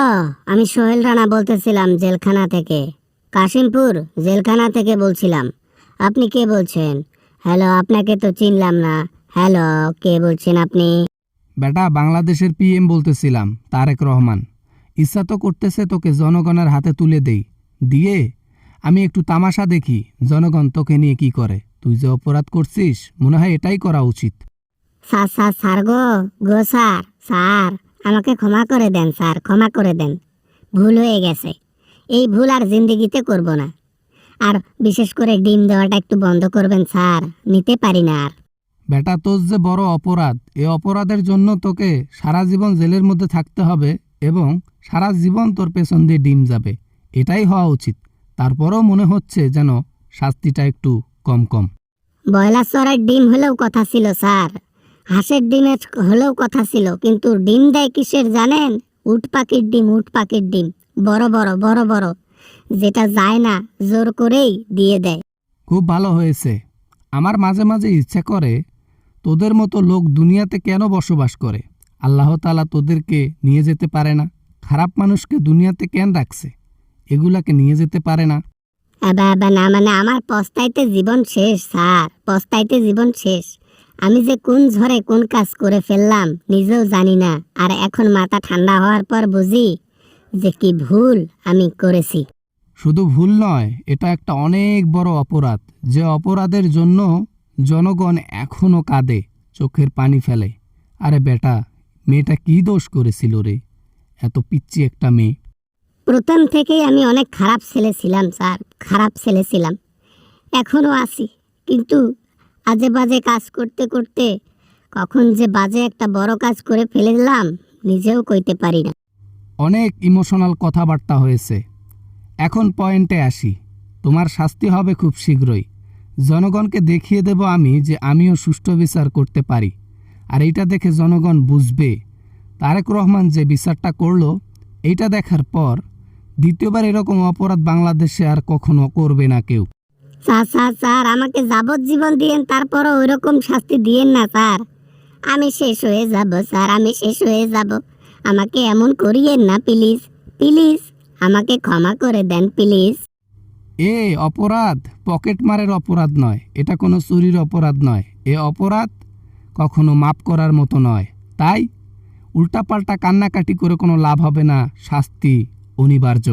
Hello, আমি সোহেল রানা বলতেছিলাম জেলখানা থেকে। কাশিমপুর জেলখানা থেকে বলছিলাম। আপনি কে বলছেন? হ্যালো, আপনাকে তো চিনলাম না। হ্যালো, কে বলছেন আপনি? বেটা, বাংলাদেশের পিএম বলতেছিলাম, তারেক রহমান। ইচ্ছা তো করতেছে তোকে জনগণের হাতে তুলে দেই, দিয়ে আমি একটু তামাশা দেখি জনগণ তোকে নিয়ে কি করে। তুই যে অপরাধ করছিস, মনে হয় এটাই করা উচিত। স্যার স্যার স্যার গো গো স্যার স্যার, আমাকে ক্ষমা করে দেন স্যার, ক্ষমা করে দেন। ভুল হয়ে গেছে। এই ভুল আর জিন্দেগিতে করব না। আর বিশেষ করে ডিম দেওয়াটা একটু বন্ধ করবেন স্যার, নিতে পারি না আর। বেটা, তোর যে বড় অপরাধ, এ অপরাধের জন্য তোকে সারা জীবন জেলের মধ্যে থাকতে হবে এবং সারা জীবন তোর পেছন দিয়ে ডিম যাবে। এটাই হওয়া উচিত। তারপরেও মনে হচ্ছে যেন শাস্তিটা একটু কম কম। ব্রয়লার চড়াইয়ের ডিম হলেও কথা ছিল স্যার, হাঁসের ডিমের হলেও কথা ছিল, কিন্তু ডিম দেয় কিসের জানেন? উট পাখির ডিম, উট পাখির ডিম। বড় বড় বড় বড়, যেটা যায় না জোর করেই দিয়ে দেয়। খুব ভালো হয়েছে। আমার মাঝে মাঝে ইচ্ছা করে তোদের মতো লোক দুনিয়াতে কেন বসবাস করে। আল্লাহ তাআলা তোদেরকে নিয়ে যেতে পারে না? খারাপ মানুষকে দুনিয়াতে কেন রাখছে? এগুলাকে নিয়ে যেতে পারে না? না, মানে আমার পস্তাইতে জীবন শেষ স্যার, পস্তাইতে জীবন শেষ। আমি যে কোন ঝড়ে কোন কাজ করে ফেললাম নিজেও জানি না। আর এখন মাথা ঠান্ডা হওয়ার পর বুঝি যে কি ভুল আমি করেছি। শুধু ভুল নয়, এটা একটা অনেক বড় অপরাধ, যে অপরাধের জন্য জনগণ এখনো কাঁদে, চোখের পানি ফেলে। আরে বেটা, মেয়েটা কি দোষ করেছিল রে? এত পিচ্চি একটা মেয়ে। প্রথম থেকেই আমি অনেক খারাপ ছেলে ছিলাম স্যার, খারাপ ছেলে ছিলাম, এখনো আছি। কিন্তু আজে বাজে কাজ করতে করতে কখন যে বাজে একটা বড় কাজ করে ফেলে দিলাম নিজেও কইতে পারি না। অনেক ইমোশনাল কথাবার্তা হয়েছে। এখন পয়েন্টে আসি। তোমার শাস্তি হবে খুব শীঘ্রই। জনগণকে দেখিয়ে দেব আমি যে আমিও সুষ্ঠু বিচার করতে পারি। আর এইটা দেখে জনগণ বুঝবে তারেক রহমান যে বিচারটা করলো, এইটা দেখার পর দ্বিতীয়বার এরকম অপরাধ বাংলাদেশে আর কখনো করবে না কেউ। স্যার স্যার স্যার, আমাকে যাবজ্জীবন দিয়েন, তারপরও ওইরকম শাস্তি দিয়েন না স্যার। আমি শেষ হয়ে যাব স্যার, আমি শেষ হয়ে যাব। আমাকে এমন করিয়েন না প্লিজ, প্লিজ। আমাকে ক্ষমা করে দেন প্লিজ। এ অপরাধ পকেট মারের অপরাধ নয়, এটা কোনো চুরির অপরাধ নয়। এ অপরাধ কখনো মাপ করার মতো নয়। তাই উল্টাপাল্টা কান্নাকাটি করে কোনো লাভ হবে না, শাস্তি অনিবার্য।